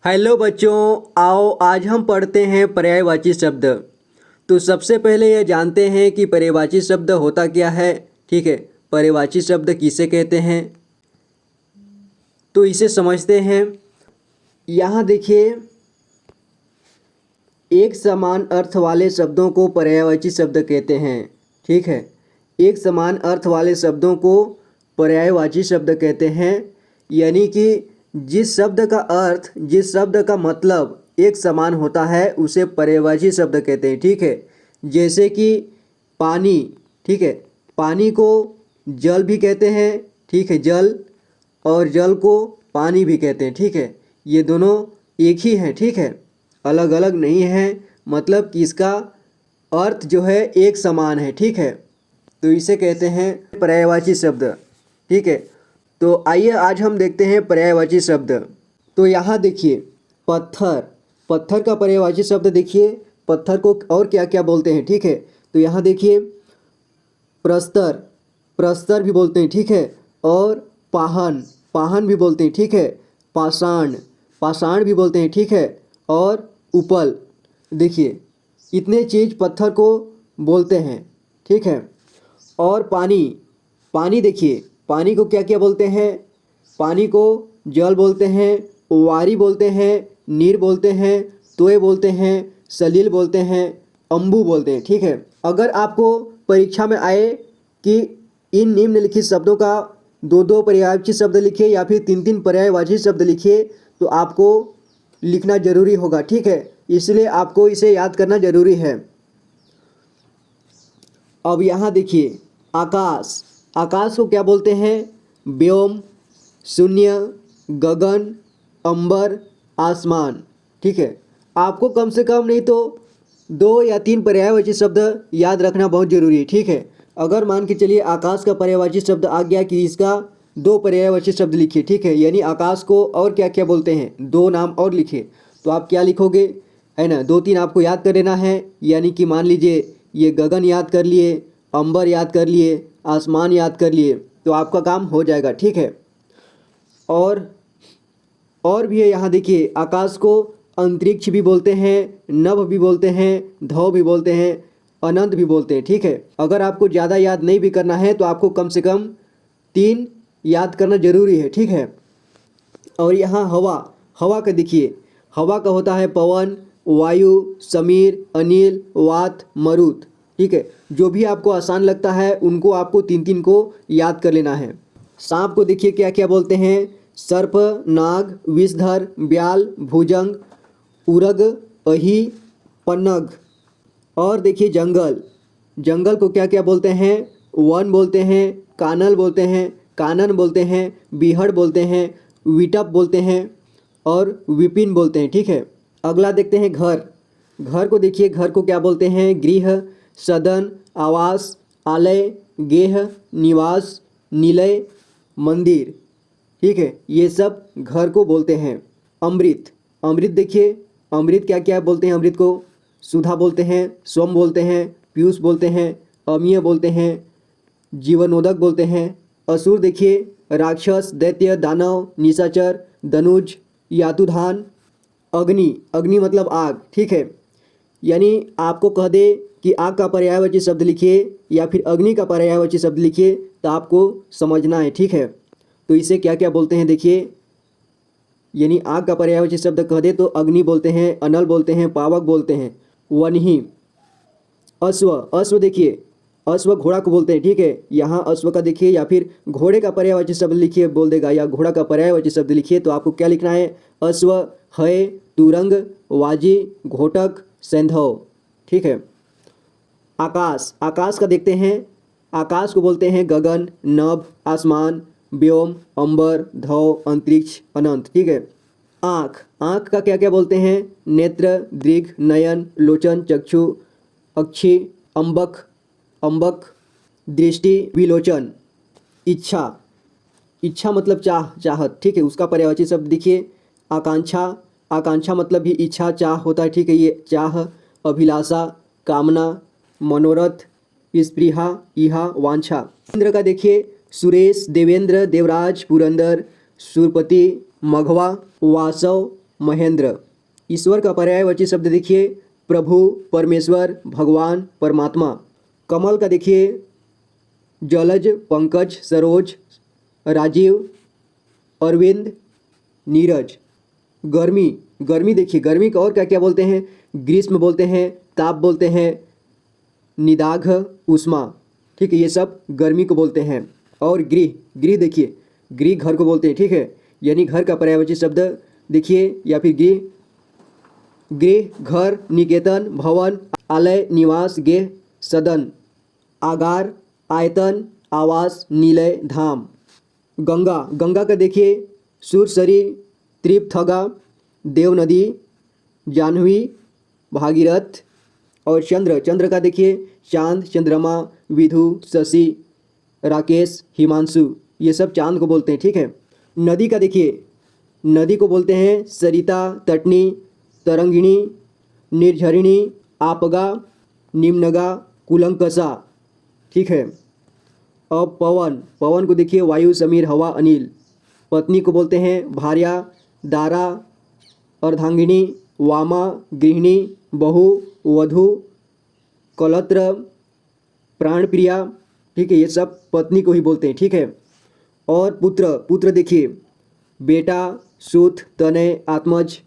Hello बच्चों, आओ आज हम पढ़ते हैं पर्यायवाची शब्द। तो सबसे पहले यह जानते हैं कि पर्यायवाची शब्द होता क्या है। ठीक है, पर्यायवाची शब्द किसे कहते हैं तो इसे समझते हैं। यहाँ देखिए, एक समान अर्थ वाले शब्दों को पर्यायवाची शब्द कहते हैं। ठीक है, एक समान अर्थ वाले शब्दों को पर्यायवाची शब्द कहते हैं, यानी कि जिस शब्द का अर्थ, जिस शब्द का मतलब एक समान होता है उसे पर्यायवाची शब्द कहते हैं। ठीक है, जैसे कि पानी। ठीक है, पानी को जल भी कहते हैं। ठीक है, जल और जल को पानी भी कहते हैं। ठीक है, ये दोनों एक ही हैं। ठीक है, अलग अलग नहीं है, मतलब कि इसका अर्थ जो है एक समान है। ठीक है, तो इसे कहते हैं पर्यायवाची शब्द। ठीक है, तो आइए आज हम देखते हैं पर्यायवाची शब्द। तो यहाँ देखिए, पत्थर, पत्थर का पर्यायवाची शब्द देखिए, पत्थर को और क्या क्या बोलते हैं। ठीक है, तो यहाँ देखिए, प्रस्तर, प्रस्तर भी बोलते हैं। ठीक है, और पाहन, पाहन भी बोलते हैं। ठीक है, पाषाण, पाषाण भी बोलते हैं। ठीक है, और उपल। देखिए, इतने चीज़ पत्थर को बोलते हैं। ठीक है, और पानी, पानी देखिए, पानी को क्या क्या बोलते हैं। पानी को जल बोलते हैं, वारी बोलते हैं, नीर बोलते हैं, तोय बोलते हैं, सलील बोलते हैं, अम्बु बोलते हैं। ठीक है, अगर आपको परीक्षा में आए कि इन निम्नलिखित शब्दों का दो दो पर्यायवाची शब्द लिखिए या फिर तीन तीन पर्यायवाची शब्द लिखिए, तो आपको लिखना जरूरी होगा। ठीक है, इसलिए आपको इसे याद करना जरूरी है। अब यहाँ देखिए, आकाश, आकाश को क्या बोलते हैं। व्योम, शून्य, गगन, अंबर, आसमान। ठीक है, आपको कम से कम नहीं तो दो या तीन पर्यायवाची शब्द याद रखना बहुत जरूरी है। ठीक है, अगर मान के चलिए आकाश का पर्यायवाची शब्द आ गया कि इसका दो पर्यायवाची शब्द लिखिए। ठीक है, यानी आकाश को और क्या क्या बोलते हैं, दो नाम और लिखिए, तो आप क्या लिखोगे, है ना। दो तीन आपको याद कर लेना है, यानी कि मान लीजिए ये गगन याद कर लिए, अंबर याद कर लिए, आसमान याद कर लिए, तो आपका काम हो जाएगा। ठीक है, और भी है। यहाँ देखिए, आकाश को अंतरिक्ष भी बोलते हैं, नभ भी बोलते हैं, धव भी बोलते हैं, अनंत भी बोलते हैं। ठीक है, अगर आपको ज़्यादा याद नहीं भी करना है तो आपको कम से कम तीन याद करना जरूरी है। ठीक है, और यहाँ हवा, हवा का देखिए, हवा का होता है पवन, वायु, समीर, अनिल, वात, मरुत। ठीक है, जो भी आपको आसान लगता है उनको आपको तीन तीन को याद कर लेना है। सांप को देखिए क्या क्या बोलते हैं, सर्प, नाग, विषधर, ब्याल, भुजंग, उरग, अही, पन्नग। और देखिए जंगल, जंगल को क्या क्या बोलते हैं, वन बोलते हैं, कानल बोलते हैं, कानन बोलते हैं, बीहड़ बोलते हैं, विटप बोलते हैं, और विपिन बोलते हैं। ठीक है, अगला देखते हैं घर, घर को देखिए, घर को क्या बोलते हैं, गृह, सदन, आवास, आलय, गेह, निवास, निलय, मंदिर। ठीक है, ये सब घर को बोलते हैं। अमृत, अमृत देखिए, अमृत क्या क्या बोलते हैं, अमृत को सुधा बोलते हैं, सोम बोलते हैं, पीयूष बोलते हैं, अमीय बोलते हैं, जीवनोदक बोलते हैं। असुर देखिए, राक्षस, दैत्य, दानव, निशाचर, धनुज, यातुधान। अग्नि, अग्नि मतलब आग। ठीक है, यानी आपको कह दे कि आग का पर्यायवाची शब्द लिखिए या फिर अग्नि का पर्यायवाची शब्द लिखिए, तो आपको समझना है। ठीक है, तो इसे क्या क्या बोलते हैं देखिए, यानी आग का पर्यायवाची शब्द कह दे तो अग्नि बोलते हैं, अनल बोलते हैं, पावक बोलते हैं, वन्ही। अश्व, अश्व देखिए, अश्व घोड़ा को बोलते हैं। ठीक है, यहाँ अश्व का देखिए या फिर घोड़े का पर्यायवाची शब्द लिखिए बोल देगा, या घोड़ा का पर्यायवाची शब्द लिखिए, तो आपको क्या लिखना है, अश्व, है, तुरंग, वाजी, घोटक, सैंधव। ठीक है, आकाश, आकाश का देखते हैं, आकाश को बोलते हैं गगन, नभ, आसमान, व्योम, अंबर, धव, अंतरिक्ष, अनंत। ठीक है, आँख, आँख का क्या क्या बोलते हैं, नेत्र, दृघ, नयन, लोचन, चक्षु, अक्षि, अम्बक, अम्बक, दृष्टि, विलोचन। इच्छा, इच्छा मतलब चाह, चाहत। ठीक है, उसका पर्यायवाची शब्द देखिए, आकांक्षा, आकांक्षा मतलब भी इच्छा, चाह होता है। ठीक है, ये चाह, अभिलाषा, कामना, मनोरथ, स्पृहा, इहा, वांछा। इंद्र का देखिए, सुरेश, देवेंद्र, देवराज, पुरंदर, सुरपति, मघवा, वासव, महेंद्र। ईश्वर का पर्यायवाची शब्द देखिए प्रभु, परमेश्वर, भगवान, परमात्मा। कमल का देखिए जलज, पंकज, सरोज, राजीव, अरविंद, नीरज। गर्मी, गर्मी देखिए गर्मी का और क्या क्या बोलते हैं, ग्रीष्म बोलते हैं, ताप बोलते हैं, निदाघ, उष्मा। ठीक है, ये सब गर्मी को बोलते हैं। और गृह, गृह देखिए गृह घर को बोलते हैं। ठीक है, यानी घर का पर्यायवाची शब्द देखिए या फिर गृह, गृह, घर, निकेतन, भवन, आलय, निवास, गेह, सदन, आगार, आयतन, आवास, निलय, धाम। गंगा, गंगा का देखिए सुरसरी, त्रिपथगा, देव नदी, जाह्नवी, भागीरथ। और चंद्र, चंद्र का देखिए चांद, चंद्रमा, विधु, शशि, राकेश, हिमांशु। ये सब चांद को बोलते हैं। ठीक है, नदी का देखिए नदी को बोलते हैं सरिता, तटनी, तरंगिणी, निर्झरिणी, आपगा, निम्नगा, कुलंकसा। ठीक है, अब पवन, पवन को देखिए वायु, समीर, हवा, अनिल। पत्नी को बोलते हैं भार्या, दारा, अर्धांगिनी, वामा, गृहिणी, बहु, वधु, कलत्र, प्राणप्रिया। ठीक है, ये सब पत्नी को ही बोलते हैं। ठीक है, और पुत्र, पुत्र देखिए बेटा, सूत, तनय, आत्मज,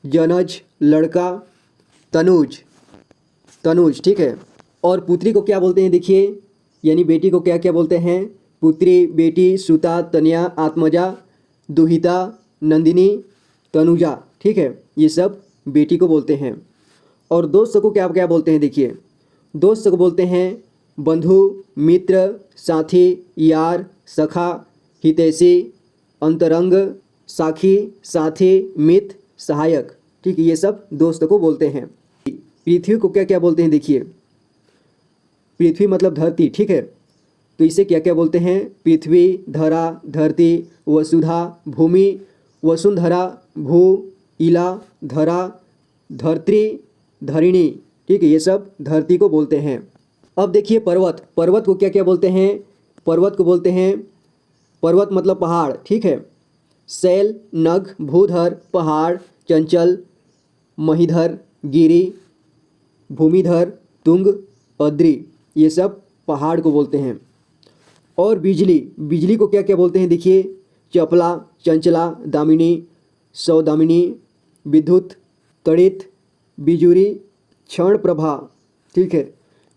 जनज, लड़का, तनुज, तनुज। ठीक है, और पुत्री को क्या बोलते हैं देखिए, यानी बेटी को क्या क्या बोलते हैं, पुत्री, बेटी, सुता, तनया, आत्मजा, दुहिता, नंदिनी, तनुजा। ठीक है, ये सब बेटी को बोलते हैं। और दोस्त को क्या क्या बोलते हैं देखिए, दोस्त को बोलते हैं बंधु, मित्र, साथी, यार, सखा, हितैषी, अंतरंग, साखी, साथी, मित्र, सहायक। ठीक है, ये सब दोस्त को बोलते हैं। पृथ्वी को क्या क्या बोलते हैं देखिए, पृथ्वी मतलब धरती। ठीक है, तो इसे क्या क्या बोलते हैं, पृथ्वी, धरा, धरती, वसुधा, भूमि, वसुंधरा, भू, इला, धरा, धरत्री, धरिणी। ठीक है, ये सब धरती को बोलते हैं। अब देखिए पर्वत, पर्वत को क्या क्या बोलते हैं, पर्वत को बोलते हैं पर्वत मतलब पहाड़। ठीक है, शैल, नग, भूधर, पहाड़, चंचल, महीधर, गिरी, भूमिधर, तुंग, अद्री। ये सब पहाड़ को बोलते हैं। और बिजली, बिजली को क्या क्या बोलते हैं देखिए, चपला, चंचला, दामिनी, सौदामिनी, विद्युत, तड़ित, बिजुरी, क्षण प्रभा। ठीक है,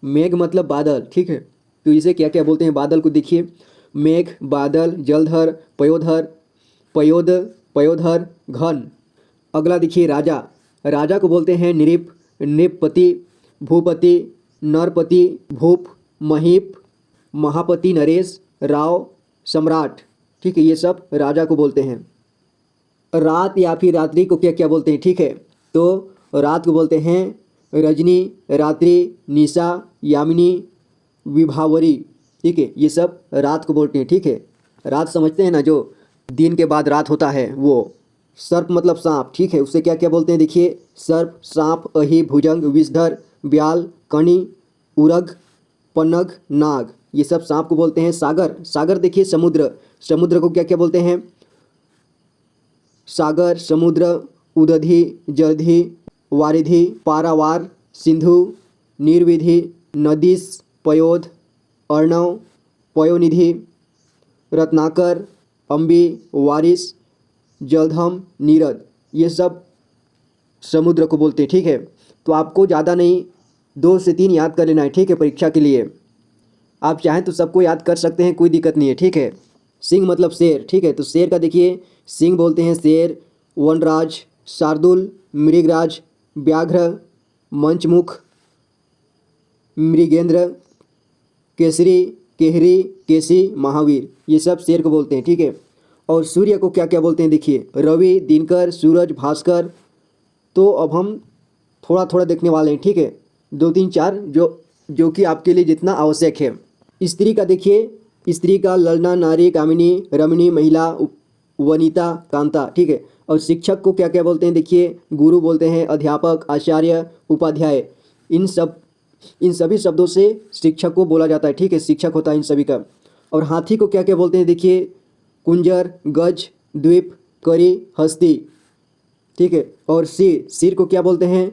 मेघ मतलब बादल। ठीक है, तो इसे क्या क्या बोलते हैं, बादल को देखिए मेघ, बादल, जलधर, पयोधर, पयोद, पयोधर, घन। अगला देखिए राजा, राजा को बोलते हैं नृप, नृपपति, भूपति, नरपति, भूप, महीप, महापति, नरेश, राव, सम्राट। ठीक है, ये सब राजा को बोलते हैं। रात या फिर रात्रि को क्या क्या बोलते हैं, ठीक है, तो रात को बोलते हैं रजनी, रात्रि, निशा, यामिनी, विभावरी। ठीक है, ये सब रात को बोलते हैं। ठीक है, रात समझते हैं ना, जो दिन के बाद रात होता है वो। सर्प मतलब सांप। ठीक है, उससे क्या क्या बोलते हैं देखिए, सर्प, सांप, अहि, भुजंग, विषधर, ब्याल, कणी, उरग, पन्नग, नाग। ये सब सांप को बोलते हैं। सागर, सागर देखिए समुद्र, समुद्र को क्या क्या बोलते हैं, सागर, समुद्र, उदधि, जलधि, वारिधि, पारावार, सिंधु, निर्विधि, नदीस, पयोध, अर्णव, पयोनिधि, रत्नाकर, अम्बी, वारिस, जलधम, नीरद। ये सब समुद्र को बोलते हैं। ठीक है, तो आपको ज़्यादा नहीं 2 से 3 याद कर लेना है। ठीक है, परीक्षा के लिए आप चाहें तो सबको याद कर सकते हैं, कोई दिक्कत नहीं है। ठीक है, सिंह मतलब शेर। ठीक है, तो शेर का देखिए सिंह बोलते हैं शेर, वनराज, शार्दुल, मृगराज, व्याघ्र, मंचमुख, मृगेंद्र, केसरी, केहरी, केसी, महावीर। ये सब शेर को बोलते हैं। ठीक है, और सूर्य को क्या क्या बोलते हैं देखिए, रवि, दिनकर, सूरज, भास्कर। तो अब हम थोड़ा थोड़ा देखने वाले हैं। ठीक है, 2 3 4 जो कि आपके लिए जितना आवश्यक है। स्त्री का देखिए, स्त्री का ललना, नारी, कामिनी, रमणी, महिला, वनिता, कांता। ठीक है, और शिक्षक को क्या क्या बोलते हैं देखिए, गुरु बोलते हैं, अध्यापक, आचार्य, उपाध्याय। इन सभी शब्दों से शिक्षक को बोला जाता है। ठीक है, शिक्षक होता है इन सभी का। और हाथी को क्या क्या बोलते हैं देखिए, कुंजर, गज, द्वीप, करी, हस्ती, ठीक है। और सिर, सिर को क्या बोलते हैं?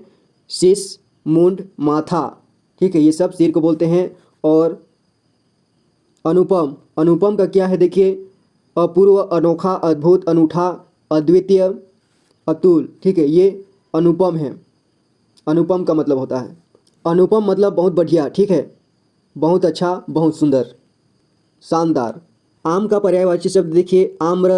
शीश, मुंड, माथा, ठीक है, ये सब सिर को बोलते हैं। और अनुपम, अनुपम का क्या है देखिए? अपूर्व, अनोखा, अद्भुत, अनूठा, अद्वितीय, अतुल, ठीक है, ये अनुपम है। अनुपम का मतलब होता है, अनुपम मतलब बहुत बढ़िया, ठीक है, बहुत अच्छा, बहुत सुंदर, शानदार। आम का पर्यायवाची शब्द देखिए, आम्र,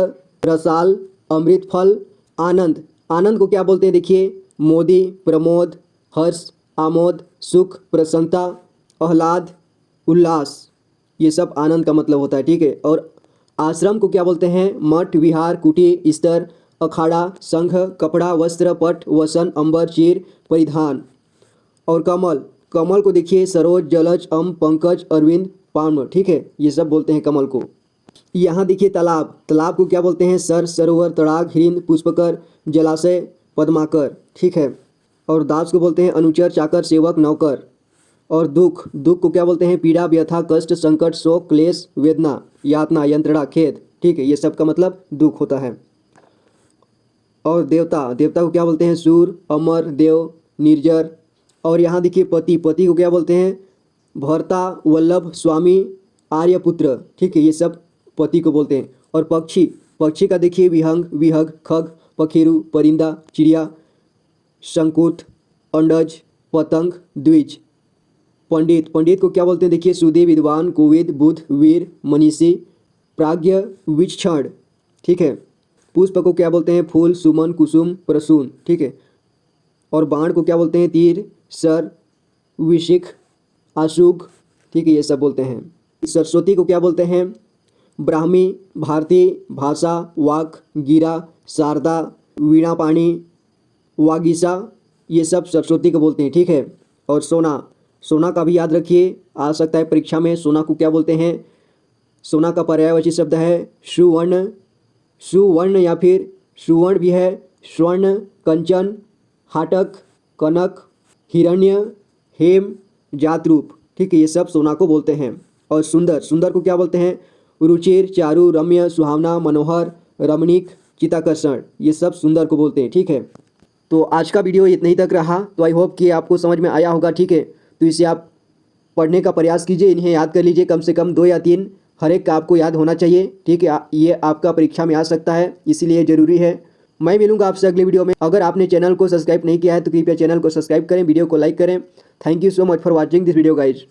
रसाल, अमृत फल, आनंद। आनंद को क्या बोलते हैं देखिए? मोदी, प्रमोद, हर्ष, आमोद, सुख, प्रसन्नता, आह्लाद, उल्लास, ये सब आनंद का मतलब होता है, ठीक है। और आश्रम को क्या बोलते हैं? मठ, विहार, कुटीर, स्तर, अखाड़ा, संघ, कपड़ा, वस्त्र, पट, वसन, अंबर, चीर, परिधान। और कमल, कमल को देखिए, सरोज, जलज, पंकज, अरविंद, पाम, ठीक है, ये सब बोलते हैं कमल को। यहाँ देखिए तालाब, तालाब को क्या बोलते हैं? सर, सरोवर, तड़ाग, हिरिंद, पुष्पकर, जलाशय, पद्माकर, ठीक है। और दास को बोलते हैं अनुचर, चाकर, सेवक, नौकर। और दुख, दुख को क्या बोलते हैं? पीड़ा, व्यथा, कष्ट, संकट, शोक, क्लेश, वेदना, यातना, यंत्रणा, खेद, ठीक है, ये सब का मतलब दुख होता है। और देवता, देवता को क्या बोलते हैं? सूर, अमर, देव, निर्जर। और यहाँ देखिए पति, पति को क्या बोलते हैं? भर्ता, वल्लभ, स्वामी, आर्यपुत्र, ठीक है, ये सब पति को बोलते हैं। और पक्षी, पक्षी का देखिए विहंग, विहग, खग, पखेरु, परिंदा, चिड़िया, शंकुत, अंडज, पतंग, द्विज। पंडित, पंडित को क्या बोलते हैं देखिए? सुधी, विद्वान, कुविद, बुद्ध, वीर, मनीषी, प्राज्ञ, विचक्षण, ठीक है। पुष्प को क्या बोलते हैं? फूल, सुमन, कुसुम, प्रसून, ठीक है। और बाण को क्या बोलते हैं? तीर, सर, विशिख, आशुक, ठीक है, ये सब बोलते हैं। सरस्वती को क्या बोलते हैं? ब्राह्मी, भारती, भाषा, वाक, गिरा, शारदा, वीणापाणी, वागीसा, ये सब सरस्वती को बोलते हैं, ठीक है। और सोना, सोना का भी याद रखिए, आ सकता है परीक्षा में। सोना को क्या बोलते हैं? सोना का पर्यायवाची शब्द है सुवर्ण, सुवर्ण या फिर सुवर्ण भी है, स्वर्ण, कंचन, हाटक, कनक, हिरण्य, हेम, जातरूप, ठीक है, ये सब सोना को बोलते हैं। और सुंदर, सुंदर को क्या बोलते हैं? रुचिर, चारु, रम्य, सुहावना, मनोहर, रमणीक, चित्ताकर्षण, ये सब सुंदर को बोलते हैं, ठीक है। तो आज का वीडियो इतना ही तक रहा। तो आई होप कि आपको समझ में आया होगा, ठीक है। तो इसे आप पढ़ने का प्रयास कीजिए, इन्हें याद कर लीजिए, कम से कम 2 या 3 हर एक का आपको याद होना चाहिए, ठीक है। ये आपका परीक्षा में आ सकता है, इसीलिए ज़रूरी है। मैं मिलूंगा आपसे अगले वीडियो में। अगर आपने चैनल को सब्सक्राइब नहीं किया है तो कृपया चैनल को सब्सक्राइब करें, वीडियो को लाइक करें। Thank you so much for watching this video guys.